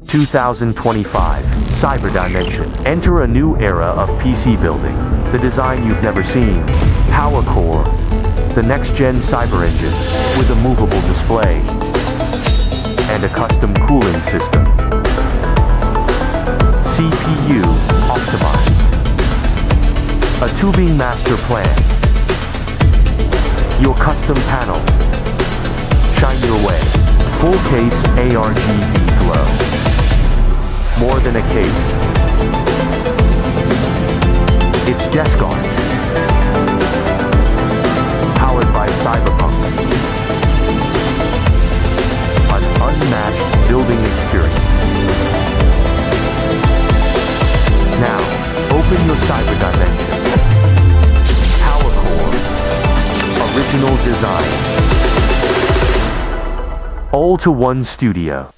2025 Cyber Dimension. Enter a new era of PC building. The design you've never seen. PWcore, the next-gen cyber engine with a movable display and a custom cooling system. CPU optimized. A tubing master plan. Your custom panel. Shine your way. Full case ARGB glow. More than a case. It's desk art. Powered by Cyberpunk. An unmatched building experience. Now, open your cyber dimension. PWcore. Original design. All to one studio.